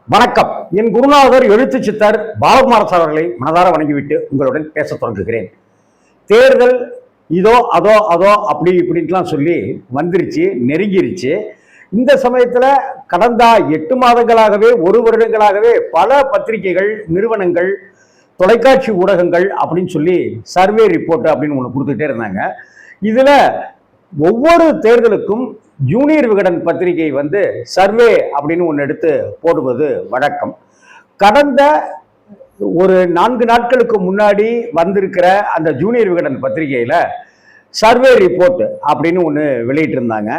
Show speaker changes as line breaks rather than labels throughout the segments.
வணக்கம். என் குருநாதர் எழுத்து சித்தர் பாலகுமார சார் அவர்களை மனதார வணங்கிவிட்டு உங்களுடன் பேச தொடங்குகிறேன். தேர்தல் இதோ அதோ அதோ அப்படி இப்படின்ட்டுலாம் சொல்லி வந்துருச்சு, நெருங்கிருச்சு. இந்த சமயத்தில் கடந்த 8 மாதங்களாகவே 1 வருடங்களாகவே பல பத்திரிகைகள், நிறுவனங்கள், தொலைக்காட்சி ஊடகங்கள் அப்படின்னு சொல்லி சர்வே ரிப்போர்ட் அப்படின்னு ஒன்று கொடுத்துட்டே இருந்தாங்க. இதில் ஒவ்வொரு தேர்தலுக்கும் ஜூனியர் விகடன் பத்திரிகை சர்வே அப்படின்னு ஒன்று எடுத்து போடுவது வழக்கம். கடந்த ஒரு 4 நாட்களுக்கு முன்னாடி வந்திருக்கிற அந்த ஜூனியர் விகடன் பத்திரிகையில் சர்வே ரிப்போர்ட் அப்படின்னு ஒன்று வெளியிட்டிருந்தாங்க.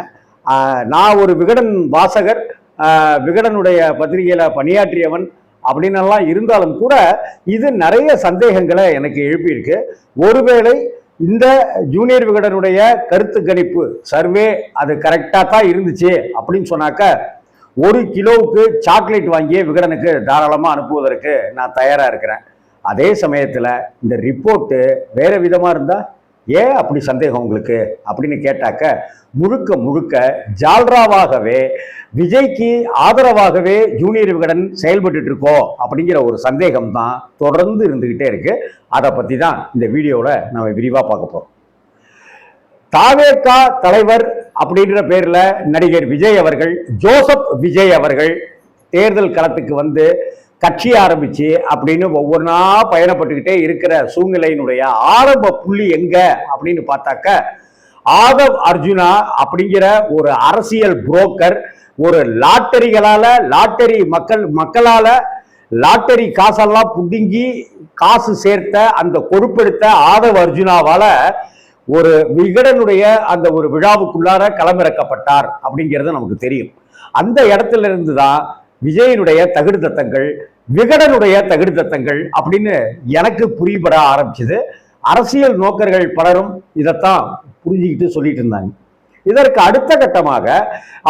நான் ஒரு விகடன் வாசகர், விகடனுடைய பத்திரிகையில் பணியாற்றியவன் அப்படின்னெல்லாம் இருந்தாலும் கூட இது நிறைய சந்தேகங்களை எனக்கு எழுப்பியிருக்கு. ஒருவேளை இந்த ஜூனியர் விகடனுடைய கருத்து கணிப்பு சர்வே அது கரெக்டாக தான் இருந்துச்சு அப்படின்னு சொன்னாக்க 1 கிலோவுக்கு சாக்லேட் வாங்கிய விகடனுக்கு தாராளமாக அனுப்புவதற்கு நான் தயாராக இருக்கிறேன். அதே சமயத்தில் இந்த ரிப்போர்ட்டு வேறு விதமாக இருந்தால் ஏன் அப்படி சந்தேகம் உங்களுக்கு அப்படின்னு கேட்டாக்க முழுக்க முழுக்க ஜால்ராவாகவே விஜய்க்கு ஆதரவாகவே ஜூனியர் விகடன் செயல்பட்டு இருக்கோம் அப்படிங்கிற ஒரு சந்தேகம் தான் தொடர்ந்து இருந்துகிட்டே இருக்கு. அதை பற்றி தான் இந்த வீடியோவில் நம்ம விரிவாக பார்க்க போகிறோம். தாவேகா தலைவர் அப்படின்ற பேரில் நடிகர் விஜய் அவர்கள், ஜோசப் விஜய் அவர்கள் தேர்தல் களத்துக்கு கட்சி ஆரம்பிச்சு அப்படின்னு ஒவ்வொன்றா பயணப்பட்டுக்கிட்டே இருக்கிற சூழ்நிலையினுடைய ஆரம்ப புள்ளி எங்க அப்படின்னு பார்த்தாக்க ஆதவ் அர்ஜுனா அப்படிங்கிற ஒரு அரசியல் புரோக்கர், ஒரு மக்களால லாட்டரி காசெல்லாம் புடுங்கி காசு சேர்த்த அந்த பொறுப்பெடுத்த ஆதவ் அர்ஜுனாவால ஒரு விகடனுடைய அந்த ஒரு விழாவுக்குள்ளார களமிறக்கப்பட்டார் அப்படிங்கிறது நமக்கு தெரியும். அந்த இடத்துல இருந்து தான் விஜயனுடைய தகுடுத்தங்கள், விகடனுடைய தகுடுத்தங்கள் அப்படின்னு எனக்கு புரியப்பட ஆரம்பிச்சது. அரசியல் நோக்கர்கள் பலரும் இதைத்தான் புரிஞ்சுக்கிட்டு சொல்லிட்டு இருந்தாங்க. இதற்கு அடுத்த கட்டமாக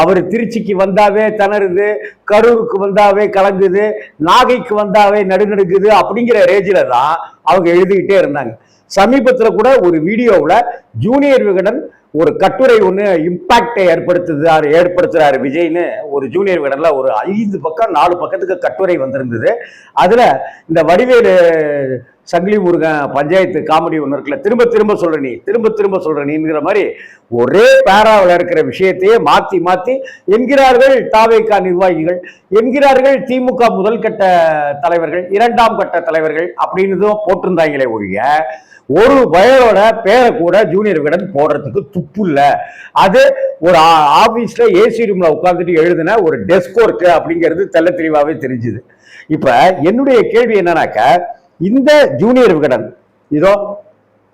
அவர் திருச்சிக்கு வந்தாவே திணறுது, கரூருக்கு வந்தாவே கலங்குது, நாகைக்கு வந்தாவே நடுநடுக்குது அப்படிங்கிற ரேஞ்சில தான் அவங்க எழுதிக்கிட்டே இருந்தாங்க. சமீபத்தில் கூட ஒரு வீடியோவில் ஜூனியர் விகடன் ஒரு கட்டுரை ஒன்று இம்பாக்டை ஏற்படுத்துறாரு விஜய்னு ஒரு ஜூனியர் விகடன்ல ஒரு 5 பக்கம் 4 பக்கத்துக்கு கட்டுரை வந்திருந்தது. அதுல இந்த வடிவேலு சங்கிலி முருகன் பஞ்சாயத்து காமெடி ஒன்று இருக்குல்ல, திரும்ப திரும்ப சொல்ற நீங்கிற மாதிரி ஒரே பேராவில் இருக்கிற விஷயத்தையே மாத்தி மாத்தி என்கிறார்கள் தாவேகா நிர்வாகிகள், என்கிறார்கள் திமுக முதல் கட்ட தலைவர்கள், 2ஆம் கட்ட தலைவர்கள் அப்படின்னு போட்டிருந்தாங்களே ஒழிய ஒரு வயலோட பேரை கூட ஜூனியர் விகடன் போடுறதுக்கு துப்பு இல்லை. அது ஒரு ஆபீஸ்ல ஏசி ரூம்ல உட்கார்ந்துட்டு எழுதின ஒரு டெஸ்க் ஒர்க் அப்படிங்கிறது தெல்ல தெளிவாகவே தெரிஞ்சுது. இப்ப என்னுடைய கேள்வி என்னன்னாக்க, இந்த ஜூனியர் விகடன்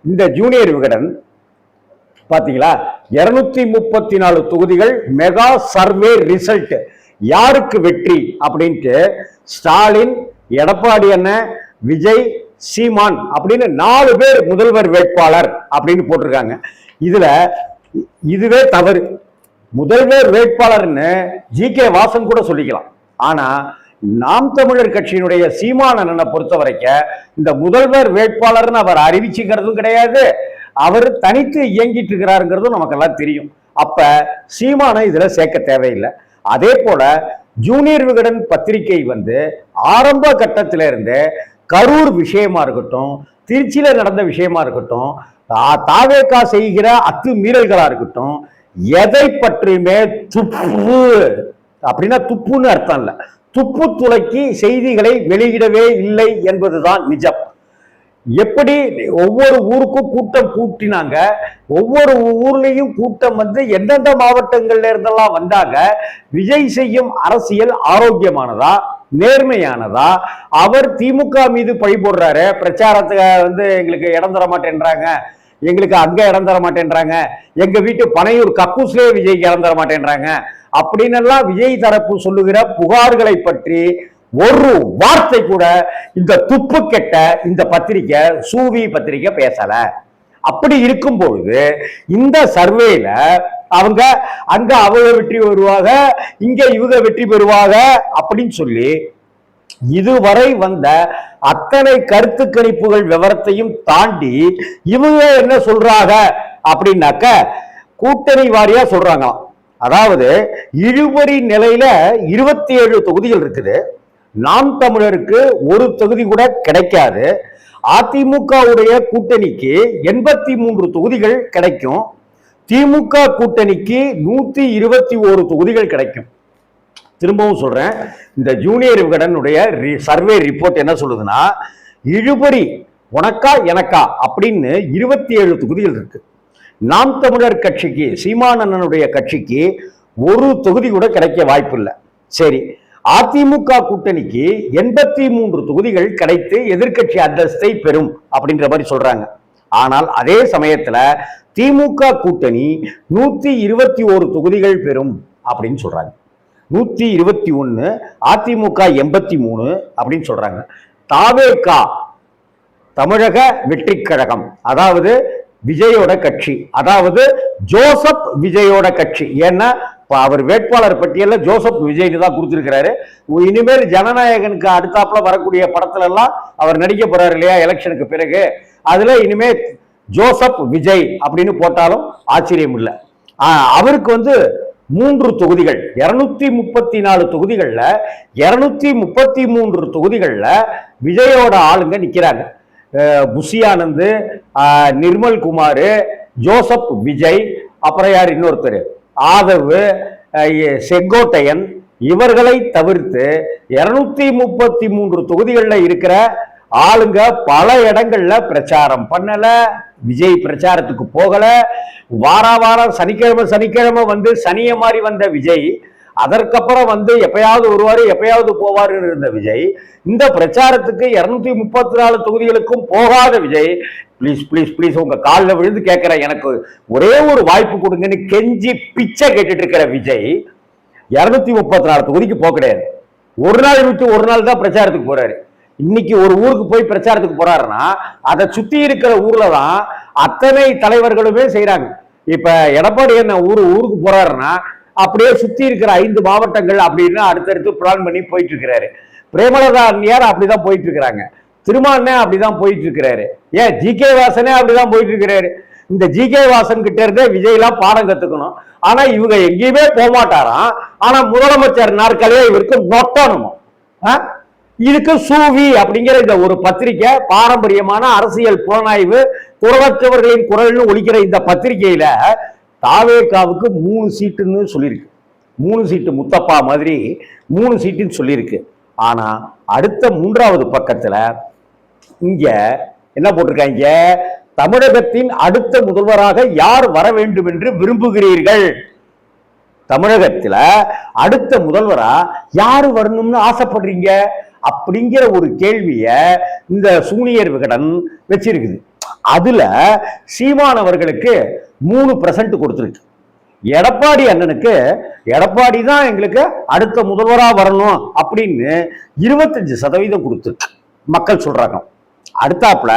இந்த ஜூனியர் விகடன் பாத்தீங்களா 234 தொகுதிகள் மெகா சர்வே ரிசல்ட் யாருக்கு வெற்றி அப்படின்ட்டு ஸ்டாலின், எடப்பாடி அண்ணன், விஜய், சீமான் அப்படின்னு 4 பேர் முதல்வர் வேட்பாளர் அப்படின்னு போட்டிருக்காங்க. இதுவே தவறு. முதல்வர் வேட்பாளர்னு ஜி.கே. வாசன் கூட சொல்லிக்கலாம். ஆனா நாம் தமிழர் கட்சியினுடைய சீமான் அண்ணனை பொறுத்த வரைக்கும் இந்த முதல்வர் வேட்பாளர்னு அவர் அறிவிச்சுக்கிறதும் கிடையாது, அவர் தனித்து இயங்கிட்டு இருக்கிறாருங்கிறதும் நமக்கெல்லாம் தெரியும். அப்ப சீமானை இதுல சேர்க்க தேவையில்லை. அதே போல ஜூனியர் விகடன் பத்திரிகை ஆரம்ப கட்டத்திலிருந்து கரூர் விஷயமா இருக்கட்டும், திருச்சியில நடந்த விஷயமா இருக்கட்டும், தாவேகா செய்கிற அத்துமீறல்களா இருக்கட்டும், எதை பற்றியுமே துப்பு அப்படின்னா துப்புன்னு அர்த்தம் இல்லை, துப்பு துளைக்கி செய்திகளை வெளியிடவே இல்லை என்பதுதான் நிஜம். எப்படி ஒவ்வொரு ஊருக்கும் கூட்டம் கூட்டினாங்க, ஒவ்வொரு ஊர்லயும் கூட்டம் எந்தெந்த மாவட்டங்கள்ல இருந்தெல்லாம் வந்தாங்க, விஜய் செய்யும் அரசியல் ஆரோக்கியமானதா, நேர்மையானதா, அவர் திமுக மீது பழி போடுறாரு, பிரச்சாரத்தை எங்களுக்கு இடம் தர மாட்டேன்றாங்க, எங்களுக்கு அங்க இடம் தர மாட்டேன்றாங்க, எங்க வீட்டு பனையூர் கக்கூஸ்லயே விஜய்க்கு இடம் தர மாட்டேன்றாங்க அப்படின்னு எல்லாம் விஜய் தரப்பு சொல்லுகிற புகார்களை பற்றி ஒரு வார்த்தை கூட இந்த துப்பு கெட்ட இந்த பத்திரிகை சூவி பத்திரிகை பேசல. அப்படி இருக்கும் பொழுது இந்த சர்வேல அவங்க வெற்றி பெறுவாங்க, இங்க இவங்க வெற்றி பெறுவாங்க அப்படின்னு சொல்லி இதுவரை வந்த அத்தனை கருத்து கணிப்புகள் விவரத்தையும் தாண்டி இவங்க என்ன சொல்றாங்க அப்படின்னாக்க கூட்டணி வாரியா சொல்றாங்களாம். அதாவது இழுபறி நிலையில 27 தொகுதிகள் இருக்குது. நாம் தமிழருக்கு ஒரு தொகுதி கூட கிடைக்காது. அதிமுகவுடைய கூட்டணிக்கு 83 தொகுதிகள் கிடைக்கும். திமுக கூட்டணிக்கு 121 தொகுதிகள் கிடைக்கும். திரும்பவும் சொல்றேன், இந்த ஜூனியர் விகடனுடைய சர்வே ரிப்போர்ட் என்ன சொல்லுதுன்னா, இழுபறி உனக்கா எனக்கா அப்படின்னு 27 தொகுதிகள் இருக்கு. நாம் தமிழர் கட்சிக்கு, சீமானனுடைய கட்சிக்கு ஒரு தொகுதி கூட கிடைக்க வாய்ப்பு இல்லை. சரி, அதிமுக கூட்டணிக்கு 83 தொகுதிகள் கிடைத்து எதிர்கட்சி அந்தஸ்தை பெறும் அப்படின்ற மாதிரி சொல்றாங்க. ஆனால் அதே சமயத்துல திமுக கூட்டணி 121 தொகுதிகள் பெறும் அப்படின்னு சொல்றாங்க. 121, அதிமுக 83 அப்படின்னு சொல்றாங்க. தாவேகா, தமிழக வெற்றி கழகம், அதாவது விஜயோட கட்சி, அதாவது ஜோசப் விஜயோட கட்சி. ஏன்னா அவர் வேட்பாளர் பட்டியலில் ஜோசப் விஜய் தான் கொடுத்திருக்கிறாரு. இனிமேல் ஜனநாயகனுக்கு அடுத்தாப்புல வரக்கூடிய படத்துல எல்லாம் அவர் நடிக்க போறாரு இல்லையா எலெக்ஷனுக்கு பிறகு, அதுல இனிமே ஜோசப் விஜய் அப்படின்னு போட்டாலும் ஆச்சரியம் இல்லை. அவருக்கு 3 தொகுதிகள், 234 தொகுதிகள்ல 233 தொகுதிகள்ல விஜயோட ஆளுங்க நிக்கிறாங்க. புஷி ஆனந்த், நிர்மல் குமார், ஜோசப் விஜய், அப்புறம் யார் இன்னொருத்தர் ஆதவ், செங்கோட்டையன், இவர்களை தவிர்த்து 233 தொகுதிகளில் இருக்கிற ஆளுங்க பல இடங்கள்ல பிரச்சாரம் பண்ணல. விஜய் பிரச்சாரத்துக்கு போகல. வாரம் சனிக்கிழமை சனிய மாதிரி வந்த விஜய், அதற்கப்புறம் எப்பயாவது வருவாரு எப்பயாவது போவாரு இருந்த விஜய், இந்த பிரச்சாரத்துக்கு 234 தொகுதிகளுக்கும் போகாத விஜய், பிளீஸ் பிளீஸ் பிளீஸ் உங்க காலில் விழுந்து கேட்கிறேன், எனக்கு ஒரே ஒரு வாய்ப்பு கொடுங்கன்னு கெஞ்சி பிச்சை கேட்டுட்டு இருக்கிற விஜய் 234 தொகுதிக்கு போக கிடையாது. ஒரு நாள் விட்டு ஒரு நாள் தான் பிரச்சாரத்துக்கு போறாரு. இன்னைக்கு ஒரு ஊருக்கு போய் பிரச்சாரத்துக்கு போறாருன்னா அதை சுத்தி இருக்கிற ஊர்ல தான் அத்தனை தலைவர்களுமே செய்யறாங்க. இப்ப எடப்பாடி என்ன ஊருக்கு போறாருன்னா அப்படியே சுத்தி இருக்கிற 5 மாவட்டங்கள் அப்படின்னு அடுத்தடுத்து பிளான் பண்ணி போயிட்டு இருக்கிறாரு. பிரேமலதா அண்ணியார் அப்படிதான் போயிட்டு இருக்கிறாங்க. திருமானே அப்படிதான் போயிட்டு இருக்கிறாரு. ஏன் ஜி.கே. வாசனே அப்படிதான் போயிட்டு இருக்கிறாரு. இந்த ஜி.கே. வாசன் கிட்ட இருந்தே விஜய் எல்லாம் பாடம் கத்துக்கணும். ஆனா இவங்க எங்கேயுமே போக மாட்டாராம். ஆனா முதலமைச்சர் நாற்காலியே இவருக்கு நொட்டணுமா? இதுக்கு சூவி அப்படிங்கிற இந்த ஒரு பத்திரிகை, பாரம்பரியமான அரசியல் புலனாய்வு, குரலற்றவர்களின் குரல்னு ஒலிக்கிற இந்த பத்திரிகையில தாவேகாவுக்கு 3 சீட்டுன்னு சொல்லியிருக்கு. 3 சீட்டு, முத்தப்பா மாதிரி 3 சீட்டுன்னு சொல்லியிருக்கு. ஆனா அடுத்த 3வது பக்கத்துல இங்க என்ன போட்டிருக்காங்க, தமிழகத்தின் அடுத்த முதல்வராக யார் வர வேண்டும் என்று விரும்புகிறீர்கள்? தமிழகத்துல அடுத்த முதல்வரா யாரு வரணும்னு ஆசைப்படுறீங்க அப்படிங்கிற ஒரு கேள்விய இந்த சூனியர் விகடன் வச்சிருக்குது. அதுல சீமான் அவர்களுக்கு 3% கொடுத்திருக்கு. எடப்பாடி அண்ணனுக்கு, எடப்பாடி தான் எங்களுக்கு அடுத்த முதல்வரா வரணும் அப்படின்னு 25% கொடுத்துருக்கு மக்கள் சொல்றாங்க. அடுத்தாப்புல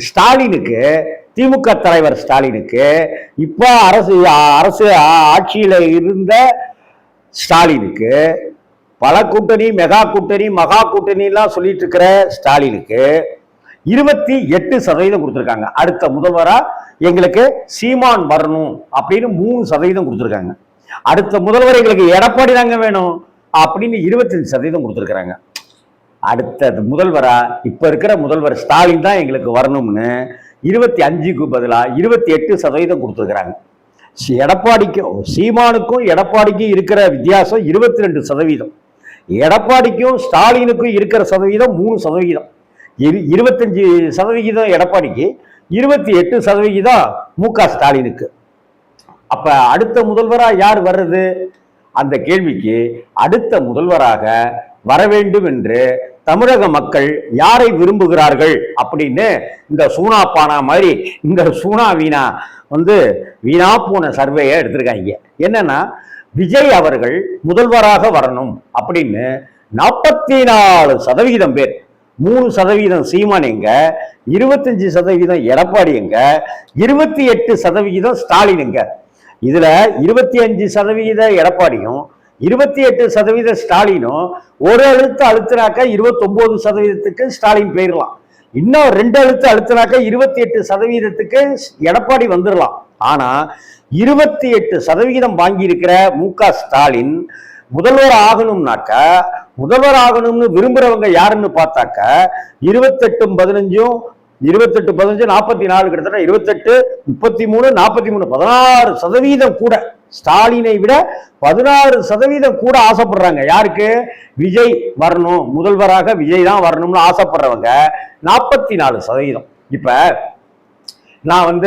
ஸ்டாலினுக்கு, திமுக தலைவர் ஸ்டாலினுக்கு, இப்ப அரசு ஆட்சியில இருந்த ஸ்டாலினுக்கு, பல கூட்டணி, மெகா கூட்டணி, மகா கூட்டணி எல்லாம் சொல்லிட்டு இருக்கிற ஸ்டாலினுக்கு 28% கொடுத்திருக்காங்க. அடுத்த முதல்வரா எங்களுக்கு சீமான் வரணும் அப்படின்னு 3% கொடுத்திருக்காங்க. அடுத்த முதல்வர் எங்களுக்கு எடப்பாடி தாங்க வேணும் அப்படின்னு 25% கொடுத்திருக்காங்க. அடுத்த முதல்வரா இப்ப இருக்கிற முதல்வர் ஸ்டாலின் தான் எங்களுக்கு வரணும்னு 25க்கு பதிலா 28% கொடுத்திருக்கிறாங்க. எடப்பாடிக்கும் சீமானுக்கும் எடப்பாடிக்கும் இருக்கிற வித்தியாசம் 22%. எடப்பாடிக்கும் ஸ்டாலினுக்கும் இருக்கிற சதவீதம் 3%. 25% எடப்பாடிக்கு, 28% மு.க. ஸ்டாலினுக்கு. அப்ப அடுத்த முதல்வரா யார் வர்றது? அந்த கேள்விக்கு அடுத்த முதல்வராக வர வேண்டும் என்று தமிழக மக்கள் யாரை விரும்புகிறார்கள் அப்படின்னு இந்த சூனா பானா மாதிரி இந்த சூனா வீணா வீணா போன சர்வேயை எடுத்திருக்காங்க. என்னன்னா, விஜய் அவர்கள் முதல்வராக வரணும் அப்படின்னு 44% பேர், 3% சீமான் எங்க, 25% எடப்பாடி எங்க, 28% ஸ்டாலின் எங்க. இதுல 25% எடப்பாடியும் 28% ஸ்டாலினும் ஒரு அழுத்த அழுத்தினாக்க 29%க்கு ஸ்டாலின் போயிடலாம். இன்னும் 2 அழுத்த அழுத்தினாக்க 28%க்கு எடப்பாடி வந்துடலாம். ஆனா 28% வாங்கி இருக்கிற மு.க. ஸ்டாலின் முதல்வர் ஆகணும்னாக்க முதல்வர் ஆகணும்னு விரும்புறவங்க யாருன்னு பார்த்தாக்க 28-15 44 கிட்டத்தட்ட 28 33 43 16% கூட ஸ்டாலினை விட 16% கூட ஆசைப்படுறாங்க. யாருக்கு? விஜய் வரணும், முதல்வராக விஜய் தான் வரணும்னு ஆசைப்படுறவங்க 44%. இப்ப நான்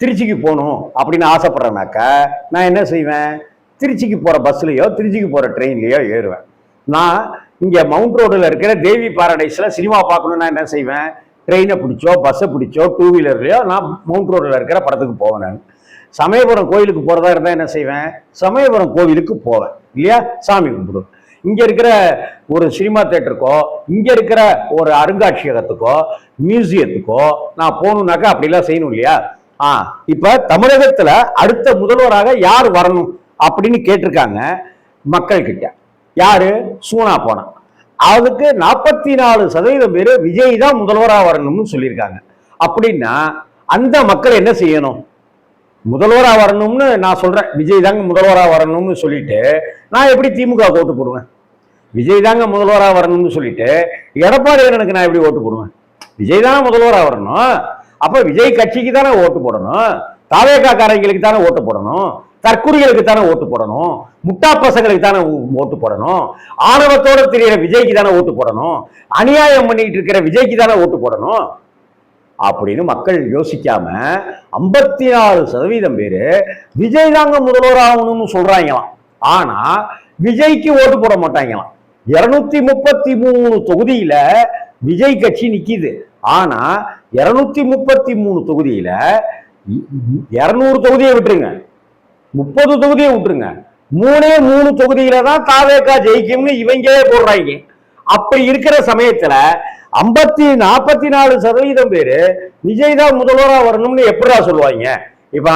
திருச்சிக்கு போகணும் அப்படின்னு ஆசைப்படுறேனாக்க நான் என்ன செய்வேன்? திருச்சிக்கு போற பஸ்லயோ திருச்சிக்கு போற ட்ரெயின்லயோ ஏறுவேன். நான் இங்க மவுண்ட் ரோடுல இருக்கிற தேவி பாரடைஸ்ல சினிமா பார்க்கணும்னா என்ன செய்வேன்? ட்ரெயினை பிடிச்சோ பஸ்ஸை பிடிச்சோ 2 வீலர்லையோ நான் மவுண்ட் ரோடில் இருக்கிற படத்துக்கு போவேன். நான் சமயபுரம் கோயிலுக்கு போகிறதா இருந்தால் என்ன செய்வேன்? சமயபுரம் கோவிலுக்கு போவேன் இல்லையா, சாமி கும்பிடுவேன். இங்கே இருக்கிற ஒரு சினிமா தேட்டருக்கோ இங்கே இருக்கிற ஒரு அருங்காட்சியகத்துக்கோ மியூசியத்துக்கோ நான் போகணுன்னாக்கா அப்படிலாம் செய்யணும் இல்லையா? இப்போ தமிழகத்தில் அடுத்த முதல்வராக யார் வரணும் அப்படின்னு கேட்டிருக்காங்க மக்கள் கிட்ட. யாரு? சூனா போனா. அதுக்கு 44% பேர் விஜய் தான் முதல்வராக வரணும்னு சொல்லியிருக்காங்க. அப்படின்னா அந்த மக்கள் என்ன செய்யணும்? முதல்வராக வரணும்னு நான் சொல்றேன், விஜய் தாங்க முதல்வராக வரணும்னு சொல்லிட்டு நான் எப்படி திமுக ஓட்டு போடுவேன்? விஜய் தாங்க முதல்வராக வரணும்னு சொல்லிட்டு எடப்பாடியாருக்கு நான் எப்படி ஓட்டு போடுவேன்? விஜய் தானே முதல்வராக வரணும். அப்ப விஜய் கட்சிக்கு தானே ஓட்டு போடணும், தாவேக்காரங்களுக்கு தானே ஓட்டு போடணும், தற்குறிகளுக்கு தானே ஓட்டு போடணும், முட்டா பசங்களுக்கு தானே ஓட்டு போடணும், ஆணவத்தோட தெரிகிற விஜய்க்கு தானே ஓட்டு போடணும், அநியாயம் பண்ணிட்டு இருக்கிற விஜய்க்கு தானே ஓட்டு போடணும் அப்படின்னு மக்கள் யோசிக்காம 54% பேரு விஜய் தாங்க முதல்வர் ஆகணும்னு சொல்றாங்களாம். ஆனா விஜய்க்கு ஓட்டு போட மாட்டாங்களாம். 233 தொகுதியில விஜய் கட்சி நிக்குது. ஆனா 233 தொகுதியில 200 தொகுதியை விட்டுருங்க, 30 தொகுதியை விட்டுருங்க, 3 தொகுதியில தான் தாவேகா ஜெயிக்கும்னு இவங்களே போடுறாங்க. அப்படி இருக்கிற சமயத்துல 44% பேரு விஜய் தான் முதல்வராக வரணும்னு எப்படா சொல்லுவாங்க? இப்ப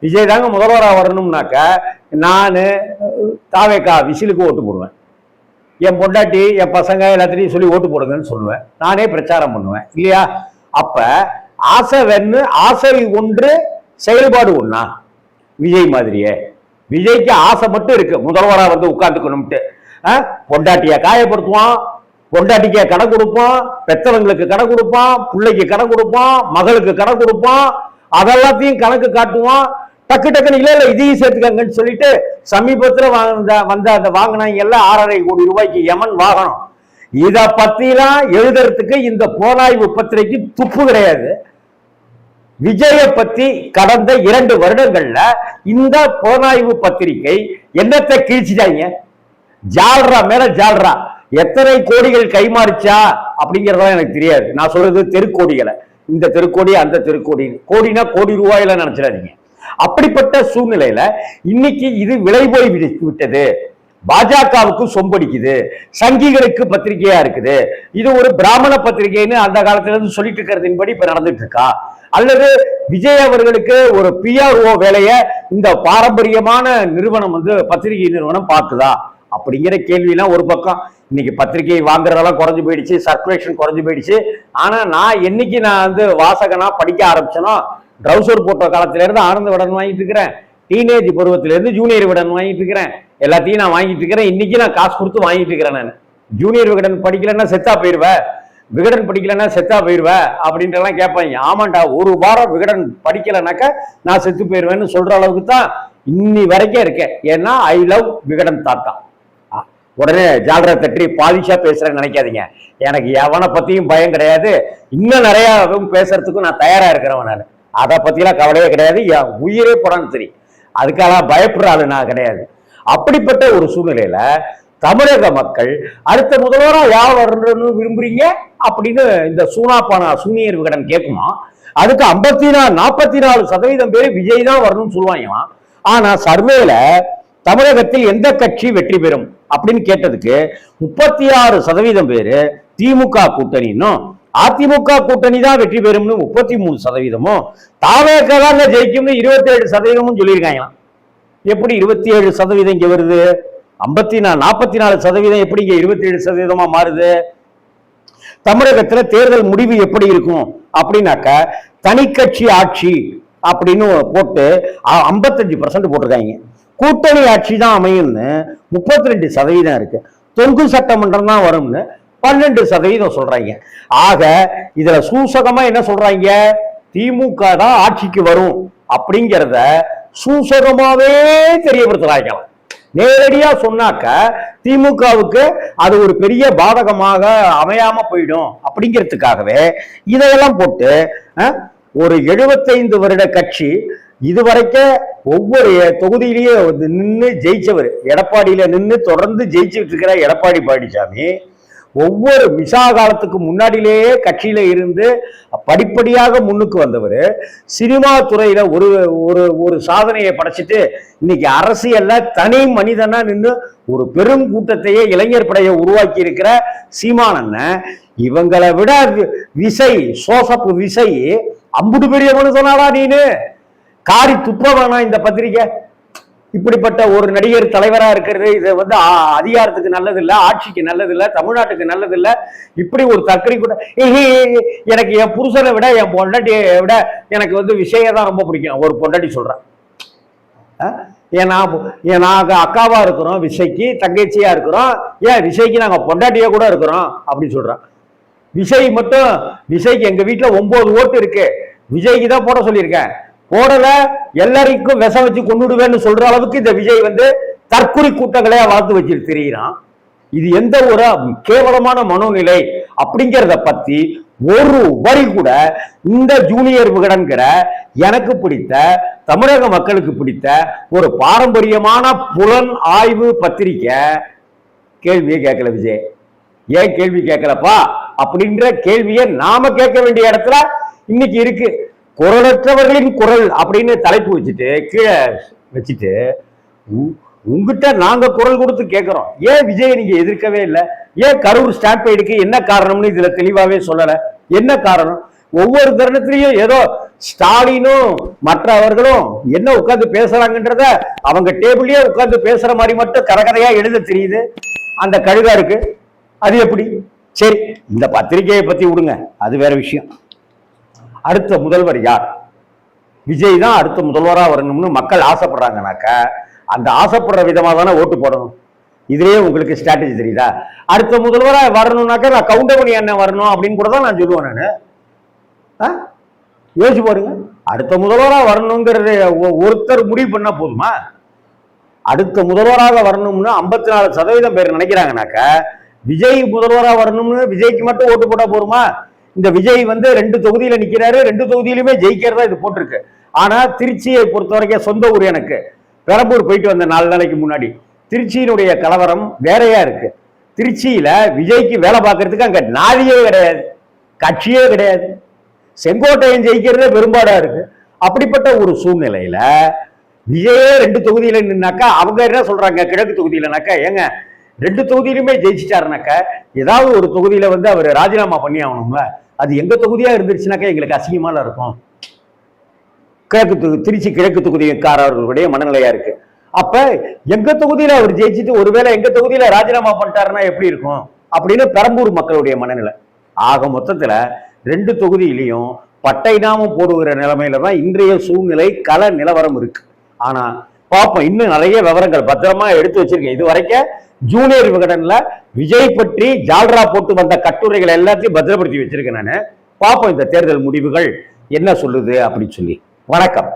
விஜய் தாங்க முதல்வராக வரணும்னாக்க நானு தாவேகா விசிலுக்கு ஓட்டு போடுவேன், என் பொண்டாட்டி என் பசங்க எல்லாத்தையும் சொல்லி ஓட்டு போடுங்கன்னு சொல்லுவேன், நானே பிரச்சாரம் பண்ணுவேன் இல்லையா? அப்ப ஆசை வென்று ஆசை ஒன்று செயல்பாடு ஒண்ணா? விஜய் மாதிரியே விஜய்க்கு ஆசை மட்டும் இருக்கு முதல்வராக உட்காந்துக்கணும்ட்டு. பொண்டாட்டிய காயப்படுத்துவான், பொண்டாட்டிக்கு கடன் கொடுப்பான், பெத்தவங்களுக்கு கடன் கொடுப்பான், பிள்ளைக்கு கடன் கொடுப்பான், மகளுக்கு கடன் கொடுப்பான், அதெல்லாத்தையும் கணக்கு காட்டுவான். டக்கு டக்குன்னு இல்ல இதையும் சேர்த்துக்கங்கன்னு சொல்லிட்டு சமீபத்துல வந்த அந்த வாங்கினாங்க எல்லாம் 6.5 கோடி ரூபாய்க்கு யமன் வாகனம். இத பத்திலாம் எழுதுறதுக்கு இந்த புலனாய்வு பத்திரிகை துப்பு கிடையாது. விஜய பத்தி கடந்த 2 வருடங்கள்ல இந்த புலனாய்வு பத்திரிகை என்னத்தை கிழிச்சிட்டாங்க? ஜால்ரா மேல ஜால்ரா. எத்தனை கோடிகள் கைமாறிச்சா அப்படிங்கறத எனக்கு தெரியாது. நான் சொல்றது தெருக்கோடிகளை, இந்த தெருக்கோடி அந்த தெருக்கோடி, கோடினா கோடி ரூபாயில நினைச்சிடாதீங்க. அப்படிப்பட்ட சூழ்நிலையில இன்னைக்கு இது விலை போய் விட்டது, பாஜகவுக்கு சொம்படிக்குது, சங்கிகளுக்கு பத்திரிகையா இருக்குது, இது ஒரு பிராமண பத்திரிகைன்னு அந்த காலத்துல இருந்து சொல்லிட்டு இருக்கிறதின்படி இப்ப நடந்துட்டு இருக்கா, அல்லது விஜய் அவர்களுக்கு ஒரு பிஆர்ஓ வேலையை இந்த பாரம்பரியமான நிறுவனம் பத்திரிகை நிறுவனம் பார்க்குதா அப்படிங்கிற கேள்வியெல்லாம் ஒரு பக்கம். இன்னைக்கு பத்திரிகை வாங்குறதெல்லாம் குறைஞ்சு போயிடுச்சு, சர்க்குலேஷன் குறைஞ்சு போயிடுச்சு. ஆனா நான் என்னைக்கு நான் வாசகனா படிக்க ஆரம்பிச்சேனோ, ட்ரௌசர் போட்ட காலத்துல இருந்து ஆனந்த விடன் வாங்கிட்டு இருக்கிறேன், டீனேஜ் பருவத்தில இருந்து ஜூனியர் விகடன் வாங்கிட்டு இருக்கிறேன், எல்லாத்தையும் நான் வாங்கிட்டு இருக்கிறேன். இன்னைக்கு நான் காசு கொடுத்து வாங்கிட்டு இருக்கிறேன். நான் ஜூனியர் விகடன் படிக்கலன்னா செத்தா போயிருவேன், விகடன் படிக்கலன்னா செத்தா போயிருவேன் அப்படின்றலாம் கேட்பாங்க. ஆமாண்டா, ஒரு வாரம் விகடன் படிக்கலைனாக்க நான் செத்து போயிருவேன்னு சொல்ற அளவுக்கு தான் இன்னி வரைக்கும் இருக்கேன். ஏன்னா ஐ லவ் விகடன் தாத்தா. உடனே ஜால்ரா தட்டி பாலிஷா பேசுறேன்னு நினைக்காதீங்க. எனக்கு எவனை பத்தியும் பயம் கிடையாது, இன்னும் நிறைய பேசுறதுக்கும் நான் தயாரா இருக்கிறவன். நான் அதை பத்திலாம் கவலையே கிடையாது, என் உயிரே போடான்னு தெரியும், அதுக்காக பயப்படுற ஆளு நான் கிடையாது. அப்படிப்பட்ட ஒரு சூழ்நிலையில தமிழக மக்கள் அடுத்த முதல்வரா யார் வரணும்னு விரும்புறீங்க அப்படின்னு இந்த சூனாப்பானா சூனியர் விகடன் கேட்குமா? அதுக்கு 44% பேர் விஜய் தான் வரணும்னு சொல்லுவாங்களாம். ஆனா சர்வேல தமிழகத்தில் எந்த கட்சி வெற்றி பெறும் அப்படின்னு கேட்டதுக்கு 36% பேரு திமுக கூட்டணின்னும், அதிமுக கூட்டணி தான் வெற்றி பெறும்னு 33%, தாவேகா தாங்க ஜெயிக்கும்னு 27% சொல்லியிருக்காங்களாம். எப்படி 27% இங்க வருது? 44% எப்படி இங்க 27% மாறுது? தமிழகத்துல தேர்தல் முடிவு எப்படி இருக்கும் அப்படின்னாக்க தனி கட்சி ஆட்சி அப்படின்னு போட்டு 55% போட்டிருக்காங்க. கூட்டணி ஆட்சி தான் அமையும்னு 32% இருக்கு. தொங்கு சட்டமன்றம் தான் வரும்னு 12% சொல்றாங்க. ஆக இதுல சூசகமா என்ன சொல்றாங்க, திமுக தான் ஆட்சிக்கு வரும் அப்படிங்கிறத சூசகமாவே தெரியப்படுத்துறாங்க. நேரடியா சொன்னாக்க திமுகவுக்கு அது ஒரு பெரிய பாதகமாக அமையாம போயிடும் அப்படிங்கிறதுக்காகவே இதையெல்லாம் போட்டு ஒரு 75 வருட கட்சி இதுவரைக்கும் ஒவ்வொரு தொகுதியிலேயே நின்று ஜெயிச்சவர், எடப்பாடியில நின்று தொடர்ந்து ஜெயிச்சுட்டு இருக்கிற எடப்பாடி பழனிசாமி ஒவ்வொரு விசா காலத்துக்கு முன்னாடியிலேயே கட்சியில இருந்து படிப்படியாக முன்னுக்கு வந்தவர். சினிமா துறையில ஒரு ஒரு ஒரு சாதனையை படைச்சிட்டு இன்னைக்கு அரசியல்ல தனி மனிதனா நின்று ஒரு பெருங்கூட்டத்தையே இளைஞர் படையை உருவாக்கி இருக்கிற சீமானண்ண இவங்களை விட விசை சோசப்பு விசை அம்புடு பெரிய மனுஷனாடா நீனு, காரி துப்ப வேணாம் இந்த பத்திரிகை. இப்படிப்பட்ட ஒரு நடிகர் தலைவரா இருக்கிறது இது அதிகாரத்துக்கு நல்லது இல்லை, ஆட்சிக்கு நல்லது இல்லை, தமிழ்நாட்டுக்கு நல்லது இல்லை. இப்படி ஒரு தற்கொலை கூட எனக்கு என் புருஷனை விட என் பொண்டாட்டியை விட எனக்கு விஷயம் தான் ரொம்ப பிடிக்கும் ஒரு பொண்டாட்டி சொல்றேன். நாங்க அக்காவா இருக்கிறோம், விசைக்கு தங்கச்சியா இருக்கிறோம், ஏன் விசைக்கு நாங்க பொண்டாட்டியா கூட இருக்கிறோம் அப்படின்னு சொல்றான். விசைக்கு எங்க வீட்டுல 9 ஓட்டு இருக்கு, விஜய்க்கு தான் போட சொல்லியிருக்கேன், போடல எல்லாருக்கும் விஷம் வச்சு கொண்டுடுவேன்னு சொல்ற அளவுக்கு இந்த விஜய் தற்கொலை கூட்டங்களே வளர்த்து வச்சுட்டு தெரிகிறான். இது எந்த ஒரு கேவலமான மனோநிலை அப்படிங்கிறத பத்தி ஒரு வரி கூட இந்த ஜூனியர் விகடன்கிற எனக்கு பிடித்த தமிழக மக்களுக்கு பிடித்த ஒரு பாரம்பரியமான புலன் ஆய்வு பத்திரிக்கை கேள்வியை கேட்கல. விஜய் ஏன் கேள்வி கேட்கலப்பா அப்படின்ற கேள்வியை நாம கேட்க வேண்டிய இடத்துல இன்னைக்கு இருக்கு. குரலற்றவர்களின் குரல் அப்படின்னு தலைப்பு வச்சுட்டு கீழே வச்சுட்டு உங்ககிட்ட நாங்க குரல் கொடுத்து கேட்கிறோம், ஏன் விஜய் நீங்க எதிர்க்கவே இல்லை, ஏன் கரூர் ஸ்டாம்பேடுக்கு என்ன காரணம்னு இதுல தெளிவாவே சொல்லல. என்ன காரணம்? ஒவ்வொரு தருணத்திலையும் ஏதோ ஸ்டாலினும் மற்றவர்களும் என்ன உட்கார்ந்து பேசுறாங்கன்றத அவங்க டேபிள்லயே உட்கார்ந்து பேசுற மாதிரி மட்டும் கரகரையா எழுத தெரியுது அந்த கழுகாருக்கு. அது எப்படி? சரி, இந்த பத்திரிகையை பத்தி விடுங்க, அது வேற விஷயம். அடுத்த முதல்வர் யார்? விஜய் தான் அடுத்த முதல்வரா வரணும்னு மக்கள் ஆசைப்படுறாங்கனாக்க அந்த ஆசைப்படுற விதமா தானே ஓட்டு போடணும். இதுலயே உங்களுக்கு ஸ்ட்ராட்டஜி தெரியுதா? அடுத்த முதல்வரா வரணும்னாக்க நான் கவுண்டமணி அண்ணன் வரணும் அப்படின்னு கூட தான் நான் சொல்லுவேன். நான் யோசிச்சு பாருங்க, அடுத்த முதல்வரா வரணுங்கிறது ஒருத்தர் முடிவு பண்ணா போதுமா? அடுத்த முதல்வராக வரணும்னு 54% பேர் நினைக்கிறாங்கனாக்க விஜய் முதல்வராக வரணும்னு விஜய்க்கு மட்டும் ஓட்டு போட்டா போதுமா? இந்த விஜய் 2 தொகுதியில நிக்கிறாரு, 2 தொகுதியிலுமே ஜெயிக்கிறதா இது போட்டிருக்கு. ஆனா திருச்சியை பொறுத்த வரைக்கும் சொந்த ஊர் எனக்கு, பெரம்பூர் போயிட்டு வந்த 4 நாளைக்கு முன்னாடி. திருச்சியினுடைய கலவரம் வேறையா இருக்கு. திருச்சியில விஜய்க்கு வேலை பார்க்கறதுக்கு அங்க நாதியே கிடையாது, கட்சியே கிடையாது. செங்கோட்டையன் ஜெயிக்கிறதே பெரும்பாடா இருக்கு. அப்படிப்பட்ட ஒரு சூழ்நிலையில விஜயே 2 தொகுதியில நின்னாக்கா அவங்க என்ன சொல்றாங்க, கிழக்கு தொகுதியிலனாக்கா ஏங்க 2 தொகுதியிலுமே ஜெயிச்சிட்டாருனாக்க ஏதாவது ஒரு தொகுதியில அவர் ராஜினாமா பண்ணி ஆகணும்ல. அது எங்க தொகுதியா இருந்துருச்சுனாக்கா எங்களுக்கு அசிங்கமா இருக்கும். திருச்சி கிழக்கு தொகுதிக்காரர்களுடைய மனநிலையா இருக்கு. அப்ப எங்க தொகுதியில அவர் ஜெயிச்சுட்டு ஒருவேளை எங்க தொகுதியில ராஜினாமா பண்ணிட்டாருன்னா எப்படி இருக்கும் அப்படின்னு பெரம்பூர் மக்களுடைய மனநிலை. ஆக மொத்தத்துல 2 தொகுதியிலையும் பட்டை நாமம் போடுகிற நிலைமையில தான் இன்றைய சூழ்நிலை கள நிலவரம் இருக்கு. ஆனா பாப்போம், இன்னும் நிறைய விவரங்கள் பத்திரமா எடுத்து வச்சிருக்கேன். இது வரைக்கும் ஜூனியர் விகடன்ல விஜய் பற்றி ஜால்ரா போட்டு வந்த கட்டுரைகள் எல்லாத்தையும் பத்திரப்படுத்தி வச்சிருக்கேன். நான் பாப்போம் இந்த தேர்தல் முடிவுகள் என்ன சொல்லுது அப்படின்னு சொல்லி. வணக்கம்.